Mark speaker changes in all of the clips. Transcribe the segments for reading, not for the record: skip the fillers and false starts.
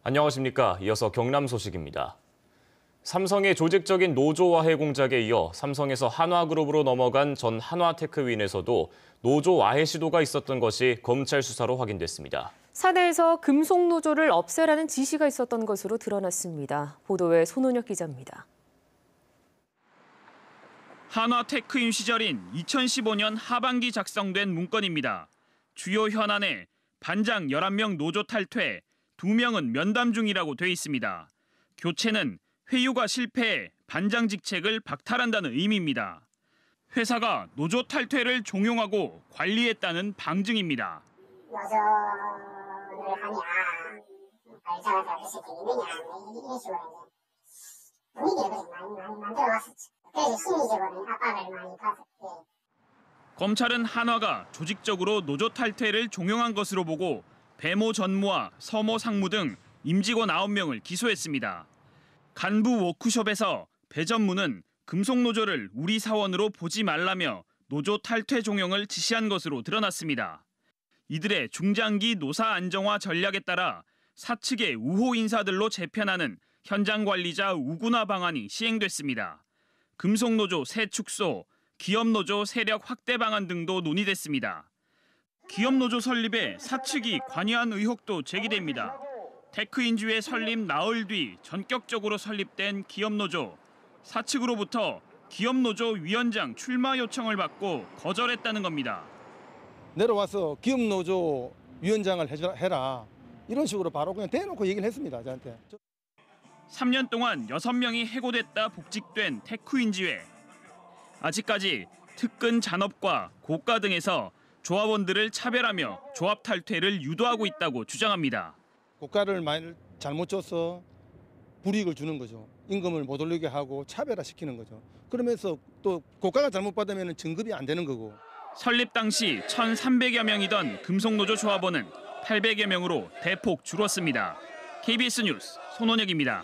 Speaker 1: 안녕하십니까. 이어서 경남 소식입니다. 삼성의 조직적인 노조와해 공작에 이어 삼성에서 한화그룹으로 넘어간 전 한화테크윈에서도 노조와해 시도가 있었던 것이 검찰 수사로 확인됐습니다.
Speaker 2: 사내에서 금속노조를 없애라는 지시가 있었던 것으로 드러났습니다. 보도에 손은혁 기자입니다.
Speaker 3: 한화테크윈 시절인 2015년 하반기 작성된 문건입니다. 주요 현안에 반장 11명 노조 탈퇴, 2명은 면담 중이라고 돼 있습니다. 교체는 회유가 실패해 반장 직책을 박탈한다는 의미입니다. 회사가 노조 탈퇴를 종용하고 관리했다는 방증입니다.
Speaker 4: 노조를 하냐, 발전을 할 수 있느냐, 이런 식으로 분위기를 많이 만들어왔었죠. 그래서 심리적으로 압박을 많이 받았고.
Speaker 3: 검찰은 한화가 조직적으로 노조 탈퇴를 종용한 것으로 보고 배모 전무와 서모 상무 등 임직원 9명을 기소했습니다. 간부 워크숍에서 배 전무는 금속노조를 우리 사원으로 보지 말라며 노조 탈퇴 종용을 지시한 것으로 드러났습니다. 이들의 중장기 노사 안정화 전략에 따라 사측의 우호 인사들로 재편하는 현장 관리자 우군화 방안이 시행됐습니다. 금속노조 새 축소, 기업노조 세력 확대 방안 등도 논의됐습니다. 기업노조 설립에 사측이 관여한 의혹도 제기됩니다. 테크인주의 설립 나흘 뒤 전격적으로 설립된 기업노조. 사측으로부터 기업노조 위원장 출마 요청을 받고 거절했다는 겁니다.
Speaker 5: 내려와서 기업노조 위원장을 해라. 이런 식으로 바로 그냥 대놓고 얘기를 했습니다. 저한테.
Speaker 3: 3년 동안 6명이 해고됐다 복직된 테크인지회. 아직까지 특근 잔업과 고가 등에서 조합원들을 차별하며 조합 탈퇴를 유도하고 있다고 주장합니다.
Speaker 5: 고가를 많이 잘못 줘서 불이익을 주는 거죠. 임금을 못 올리게 하고 차별화시키는 거죠. 그러면서 또 고가가 잘못 받으면 진급이 안 되는 거고.
Speaker 3: 설립 당시 1,300여 명이던 금속노조 조합원은 800여 명으로 대폭 줄었습니다. KBS 뉴스 손원혁입니다.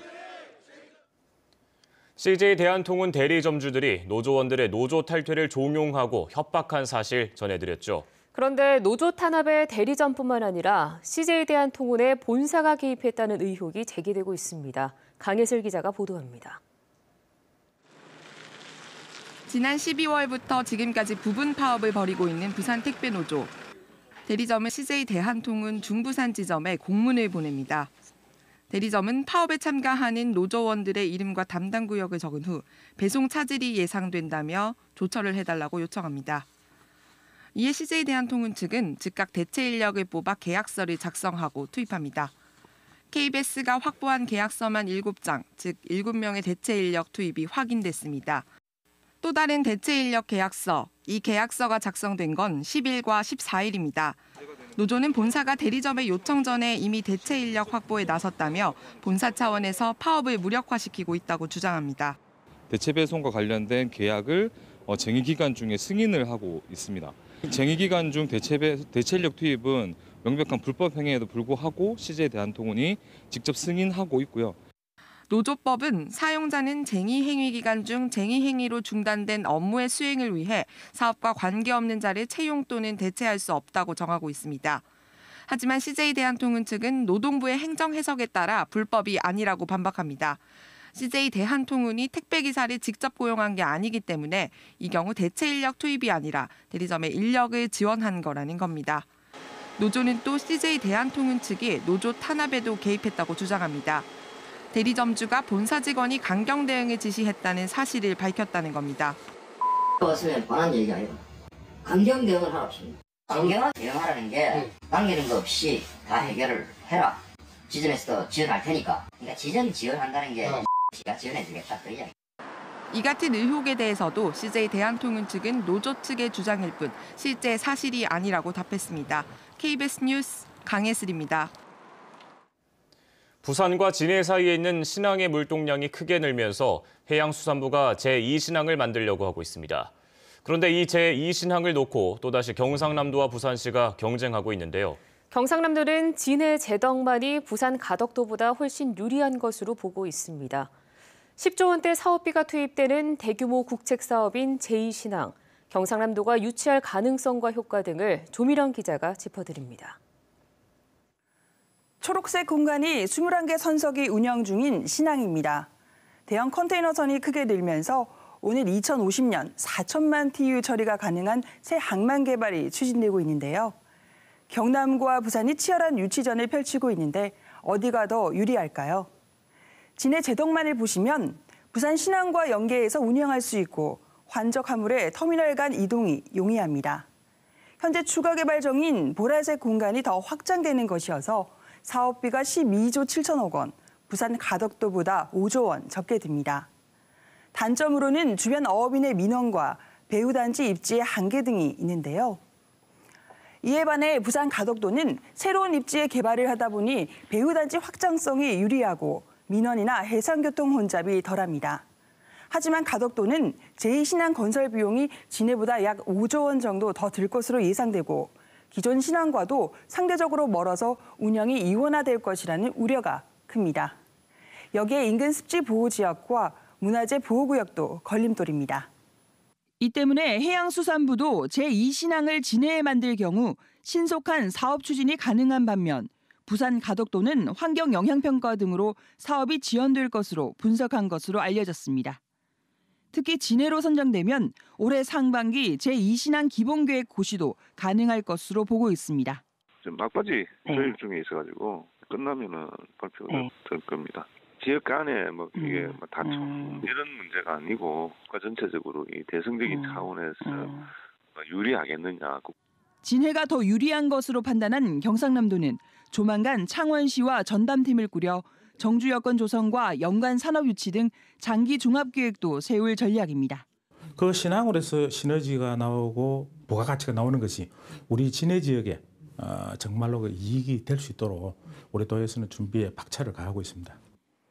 Speaker 1: CJ 대한통운 대리점주들이 노조원들의 노조 탈퇴를 종용하고 협박한 사실 전해드렸죠.
Speaker 2: 그런데 노조 탄압의 대리점뿐만 아니라 CJ 대한통운의 본사가 개입했다는 의혹이 제기되고 있습니다. 강예슬 기자가 보도합니다.
Speaker 6: 지난 12월부터 지금까지 부분 파업을 벌이고 있는 부산택배노조. 대리점은 CJ 대한통운 중부산 지점에 공문을 보냅니다. 대리점은 파업에 참가하는 노조원들의 이름과 담당 구역을 적은 후 배송 차질이 예상된다며 조처를 해달라고 요청합니다. 이에 CJ 대한통운 측은 즉각 대체 인력을 뽑아 계약서를 작성하고 투입합니다. KBS가 확보한 계약서만 7장, 즉 7명의 대체 인력 투입이 확인됐습니다. 또 다른 대체 인력 계약서, 이 계약서가 작성된 건 10일과 14일입니다. 노조는 본사가 대리점의 요청 전에 이미 대체 인력 확보에 나섰다며 본사 차원에서 파업을 무력화시키고 있다고 주장합니다.
Speaker 7: 대체 배송과 관련된 계약을 쟁의 기간 중에 승인을 하고 있습니다. 쟁의 기간 중 대체 인력 투입은 명백한 불법 행위에도 불구하고 CJ 대한통운이 직접 승인하고 있고요.
Speaker 6: 노조법은 사용자는 쟁의 행위 기간 중 쟁의 행위로 중단된 업무의 수행을 위해 사업과 관계없는 자를 채용 또는 대체할 수 없다고 정하고 있습니다. 하지만 CJ 대한통운 측은 노동부의 행정 해석에 따라 불법이 아니라고 반박합니다. CJ 대한통운이 택배기사를 직접 고용한 게 아니기 때문에 이 경우 대체 인력 투입이 아니라 대리점의 인력을 지원한 거라는 겁니다. 노조는 또 CJ 대한통운 측이 노조 탄압에도 개입했다고 주장합니다. 대리점주가 본사 직원이 강경 대응을 지시했다는 사실을 밝혔다는 겁니다.
Speaker 4: 왔으면 뻔한 얘기가 아니고 강경 대응을 하라 없습니다. 강경 대응하라는 게 당기는 거 없이 다 해결을 해라. 지점에서도 지원할 테니까. 그러니까 지점 지원한다는 게 X가 지원해주겠다 그 이야기.
Speaker 6: 이 같은 의혹에 대해서도 CJ 대한통운 측은 노조 측의 주장일 뿐 실제 사실이 아니라고 답했습니다. KBS 뉴스 강예슬입니다.
Speaker 1: 부산과 진해 사이에 있는 신항의 물동량이 크게 늘면서 해양수산부가 제2신항을 만들려고 하고 있습니다. 그런데 이 제2신항을 놓고 또다시 경상남도와 부산시가 경쟁하고 있는데요.
Speaker 2: 경상남도는 진해 제덕만이 부산 가덕도보다 훨씬 유리한 것으로 보고 있습니다. 10조 원대 사업비가 투입되는 대규모 국책 사업인 제2신항. 경상남도가 유치할 가능성과 효과 등을 조미령 기자가 짚어드립니다.
Speaker 8: 초록색 공간이 21개 선석이 운영 중인 신항입니다. 대형 컨테이너선이 크게 늘면서 오늘 2050년 4천만 TEU 처리가 가능한 새 항만 개발이 추진되고 있는데요. 경남과 부산이 치열한 유치전을 펼치고 있는데 어디가 더 유리할까요? 진해 제덕만을 보시면 부산 신항과 연계해서 운영할 수 있고 환적 화물의 터미널 간 이동이 용이합니다. 현재 추가 개발 중인 보라색 공간이 더 확장되는 것이어서 사업비가 12조 7천억 원, 부산 가덕도보다 5조 원 적게 듭니다. 단점으로는 주변 어업인의 민원과 배후단지 입지의 한계 등이 있는데요. 이에 반해 부산 가덕도는 새로운 입지의 개발을 하다 보니 배후단지 확장성이 유리하고 민원이나 해상교통 혼잡이 덜합니다. 하지만 가덕도는 제2신항 건설 비용이 진해보다 약 5조 원 정도 더 들 것으로 예상되고 기존 신항과도 상대적으로 멀어서 운영이 이원화될 것이라는 우려가 큽니다. 여기에 인근 습지보호지역과 문화재 보호구역도 걸림돌입니다. 이 때문에 해양수산부도 제2신항을 진해에 만들 경우 신속한 사업 추진이 가능한 반면 부산 가덕도는 환경영향평가 등으로 사업이 지연될 것으로 분석한 것으로 알려졌습니다. 특히 진해로 선정되면 올해 상반기 제2신항 기본계획 고시도 가능할 것으로 보고 있습니다.
Speaker 9: 지금 막바지 조율 중에 있어가지고 끝나면은 발표가 될 겁니다. 지역 간에 뭐 이게 다툼 이런 문제가 아니고 국가 전체적으로 이 대승적인 차원에서 유리하겠느냐.
Speaker 8: 진해가 더 유리한 것으로 판단한 경상남도는 조만간 창원시와 전담팀을 꾸려 정주 여건 조성과 연관 산업 유치 등 장기 종합 계획도 세울 전략입니다.
Speaker 10: 그 신항으로 해서 시너지가 나오고 부가가치가 나오는 것이 우리 진해 지역에 정말로 그 이익이 될 수 있도록 우리 도에서는 준비에 박차를 가하고 있습니다.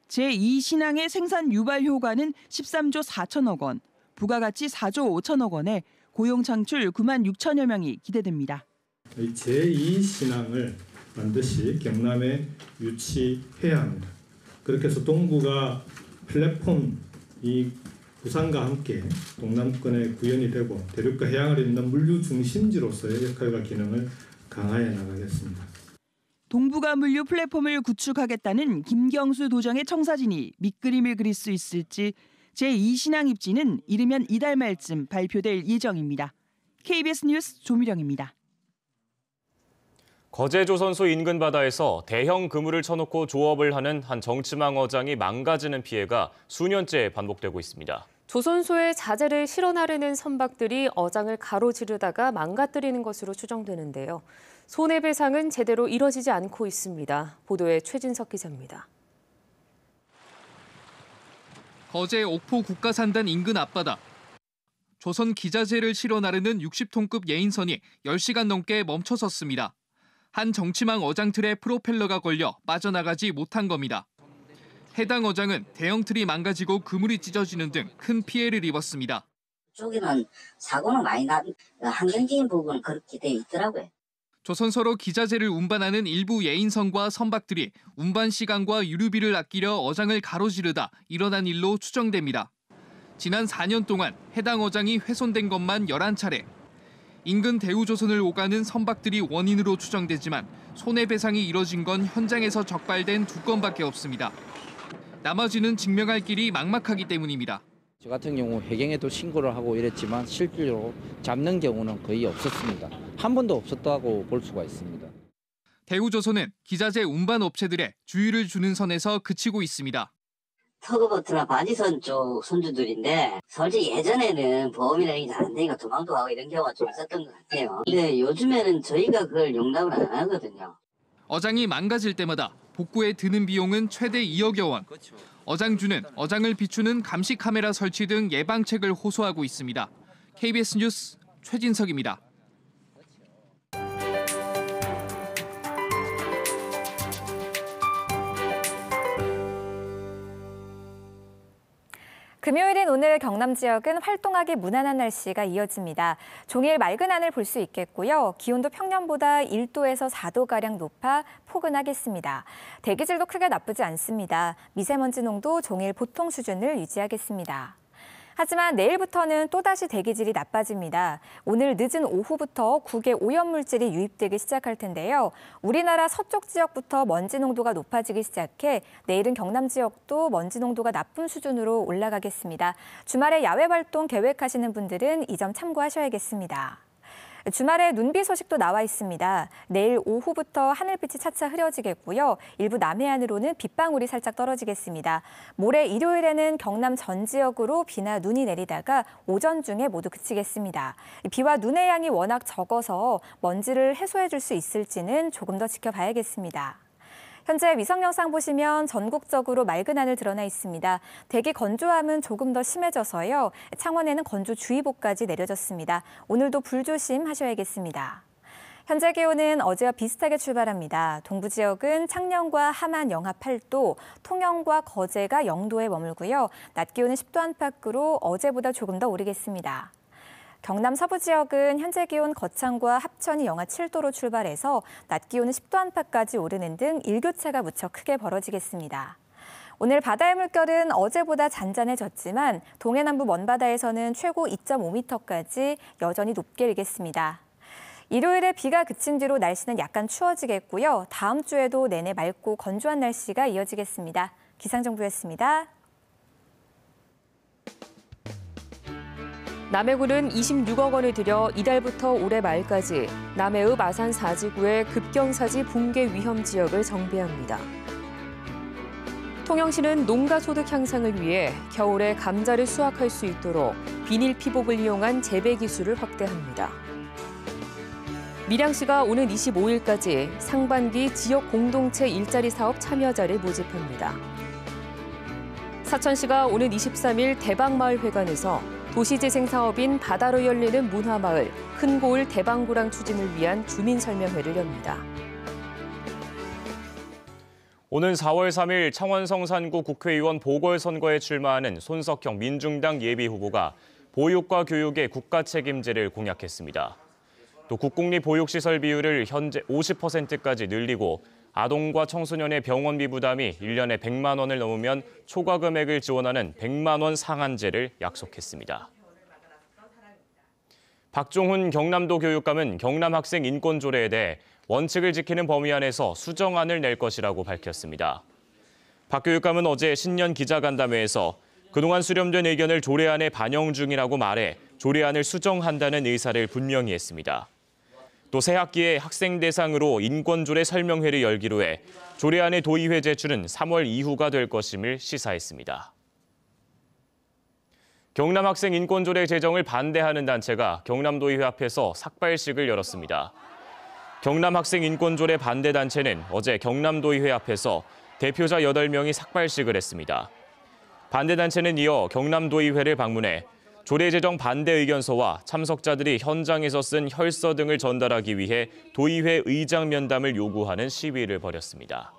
Speaker 8: 제2신항의 생산 유발 효과는 13조 4천억 원, 부가가치 4조 5천억 원에 고용 창출 9만 6천여 명이 기대됩니다.
Speaker 10: 제2신항을 반드시 경남에 유치해야 합니다. 그렇게 해서 동부가 플랫폼 이 부산과 함께 동남권의 구현이 되고 대륙과 해양을 잇는 물류 중심지로서의 역할과 기능을 강화해 나가겠습니다.
Speaker 8: 동부가 물류 플랫폼을 구축하겠다는 김경수 도정의 청사진이 밑그림을 그릴 수 있을지 제2신항 입지는 이르면 이달 말쯤 발표될 예정입니다. KBS 뉴스 조미령입니다.
Speaker 1: 거제조선소 인근 바다에서 대형 그물을 쳐놓고 조업을 하는 한 정치망 어장이 망가지는 피해가 수년째 반복되고 있습니다.
Speaker 2: 조선소의 자재를 실어 나르는 선박들이 어장을 가로지르다가 망가뜨리는 것으로 추정되는데요. 손해배상은 제대로 이뤄지지 않고 있습니다. 보도에 최진석 기자입니다.
Speaker 11: 거제 옥포 국가산단 인근 앞바다. 조선 기자재를 실어 나르는 60톤급 예인선이 10시간 넘게 멈춰섰습니다. 한 정치망 어장틀에 프로펠러가 걸려 빠져나가지 못한 겁니다. 해당 어장은 대형 틀이 망가지고 그물이 찢어지는 등 큰 피해를 입었습니다.
Speaker 4: 쪽에는 사고는 많이 난 환경적인 부분은 그렇게 돼 있더라고요.
Speaker 11: 조선소로 기자재를 운반하는 일부 예인선과 선박들이 운반 시간과 유류비를 아끼려 어장을 가로지르다 일어난 일로 추정됩니다. 지난 4년 동안 해당 어장이 훼손된 것만 11차례. 인근 대우조선을 오가는 선박들이 원인으로 추정되지만 손해배상이 이뤄진 건 현장에서 적발된 2건밖에 없습니다. 나머지는 증명할 길이 막막하기 때문입니다.
Speaker 12: 저 같은 경우 해경에도 신고를 하고 이랬지만 실제로 잡는 경우는 거의 없었습니다. 한 번도 없었다고 볼 수가 있습니다.
Speaker 11: 대우조선은 기자재 운반 업체들의 주의를 주는 선에서 그치고 있습니다.
Speaker 4: 터그보트나 바지선 쪽 선주들인데 솔직히 예전에는 보험이나 이게 잘 안 되니까 도망도 가고 이런 경우가 좀 있었던 것 같아요. 근데 요즘에는 저희가 그걸 용납을 안 하거든요.
Speaker 11: 어장이 망가질 때마다 복구에 드는 비용은 최대 2억여 원. 어장주는 어장을 비추는 감시 카메라 설치 등 예방책을 호소하고 있습니다. KBS 뉴스 최진석입니다.
Speaker 13: 금요일인 오늘 경남 지역은 활동하기 무난한 날씨가 이어집니다. 종일 맑은 하늘 볼 수 있겠고요. 기온도 평년보다 1도에서 4도가량 높아 포근하겠습니다. 대기질도 크게 나쁘지 않습니다. 미세먼지 농도 종일 보통 수준을 유지하겠습니다. 하지만 내일부터는 또다시 대기질이 나빠집니다. 오늘 늦은 오후부터 국외 오염물질이 유입되기 시작할 텐데요. 우리나라 서쪽 지역부터 먼지 농도가 높아지기 시작해 내일은 경남 지역도 먼지 농도가 나쁨 수준으로 올라가겠습니다. 주말에 야외 활동 계획하시는 분들은 이 점 참고하셔야겠습니다. 주말에 눈비 소식도 나와 있습니다. 내일 오후부터 하늘빛이 차차 흐려지겠고요. 일부 남해안으로는 빗방울이 살짝 떨어지겠습니다. 모레 일요일에는 경남 전 지역으로 비나 눈이 내리다가 오전 중에 모두 그치겠습니다. 비와 눈의 양이 워낙 적어서 먼지를 해소해 줄 수 있을지는 조금 더 지켜봐야겠습니다. 현재 위성 영상 보시면 전국적으로 맑은 하늘 드러나 있습니다. 대기 건조함은 조금 더 심해져서요. 창원에는 건조주의보까지 내려졌습니다. 오늘도 불조심하셔야겠습니다. 현재 기온은 어제와 비슷하게 출발합니다. 동부 지역은 창녕과 함안 영하 8도, 통영과 거제가 0도에 머물고요. 낮 기온은 10도 안팎으로 어제보다 조금 더 오르겠습니다. 경남 서부 지역은 현재 기온 거창과 합천이 영하 7도로 출발해서 낮 기온은 10도 안팎까지 오르는 등 일교차가 무척 크게 벌어지겠습니다. 오늘 바다의 물결은 어제보다 잔잔해졌지만 동해남부 먼바다에서는 최고 2.5m까지 여전히 높게 일겠습니다. 일요일에 비가 그친 뒤로 날씨는 약간 추워지겠고요. 다음 주에도 내내 맑고 건조한 날씨가 이어지겠습니다. 기상정보였습니다.
Speaker 2: 남해군은 26억 원을 들여 이달부터 올해 말까지 남해읍 아산 4지구의 급경사지 붕괴 위험 지역을 정비합니다. 통영시는 농가 소득 향상을 위해 겨울에 감자를 수확할 수 있도록 비닐 피복을 이용한 재배 기술을 확대합니다. 밀양시가 오는 25일까지 상반기 지역 공동체 일자리 사업 참여자를 모집합니다. 사천시가 오는 23일 대방마을회관에서 도시재생 사업인 바다로 열리는 문화마을 큰고을 대방구랑 추진을 위한 주민설명회를 엽니다.
Speaker 1: 오는 4월 3일 창원 성산구 국회의원 보궐선거에 출마하는 손석형 민중당 예비후보가 보육과 교육의 국가 책임제를 공약했습니다. 또 국공립보육시설 비율을 현재 50%까지 늘리고 아동과 청소년의 병원비 부담이 1년에 100만 원을 넘으면 초과 금액을 지원하는 100만 원 상한제를 약속했습니다. 박종훈 경남도 교육감은 경남 학생 인권 조례에 대해 원칙을 지키는 범위 안에서 수정안을 낼 것이라고 밝혔습니다. 박 교육감은 어제 신년 기자간담회에서 그동안 수렴된 의견을 조례안에 반영 중이라고 말해 조례안을 수정한다는 의사를 분명히 했습니다. 또 새 학기에 학생 대상으로 인권조례 설명회를 열기로 해 조례안의 도의회 제출은 3월 이후가 될 것임을 시사했습니다. 경남 학생 인권조례 제정을 반대하는 단체가 경남도의회 앞에서 삭발식을 열었습니다. 경남 학생 인권조례 반대 단체는 어제 경남도의회 앞에서 대표자 8명이 삭발식을 했습니다. 반대 단체는 이어 경남도의회를 방문해 조례 제정 반대 의견서와 참석자들이 현장에서 쓴 혈서 등을 전달하기 위해 도의회 의장 면담을 요구하는 시위를 벌였습니다.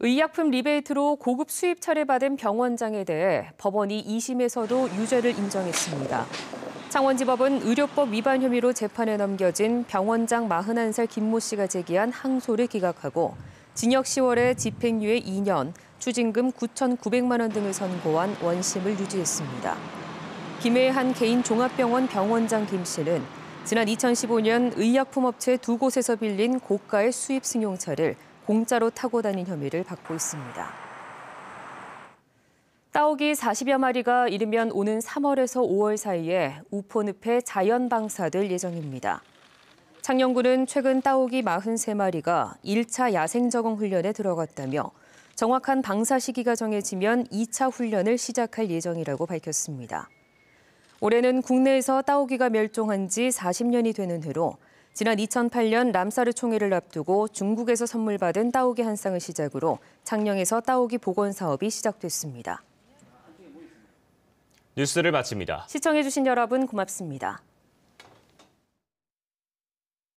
Speaker 2: 의약품 리베이트로 고급 수입차를 받은 병원장에 대해 법원이 2심에서도 유죄를 인정했습니다. 창원지법은 의료법 위반 혐의로 재판에 넘겨진 병원장 41살 김모 씨가 제기한 항소를 기각하고 징역 10월에 집행유예 2년, 추징금 9,900만 원 등을 선고한 원심을 유지했습니다. 김해의 한 개인 종합병원 병원장 김 씨는 지난 2015년 의약품업체 2곳에서 빌린 고가의 수입 승용차를 공짜로 타고 다닌 혐의를 받고 있습니다. 따오기 40여 마리가 이르면 오는 3월에서 5월 사이에 우포늪에 자연 방사될 예정입니다. 창녕군은 최근 따오기 43마리가 1차 야생 적응 훈련에 들어갔다며 정확한 방사 시기가 정해지면 2차 훈련을 시작할 예정이라고 밝혔습니다. 올해는 국내에서 따오기가 멸종한 지 40년이 되는 해로 지난 2008년 람사르 총회를 앞두고 중국에서 선물 받은 따오기 한 쌍을 시작으로 창녕에서 따오기 복원 사업이 시작됐습니다.
Speaker 1: 뉴스를 마칩니다.
Speaker 2: 시청해주신 여러분 고맙습니다.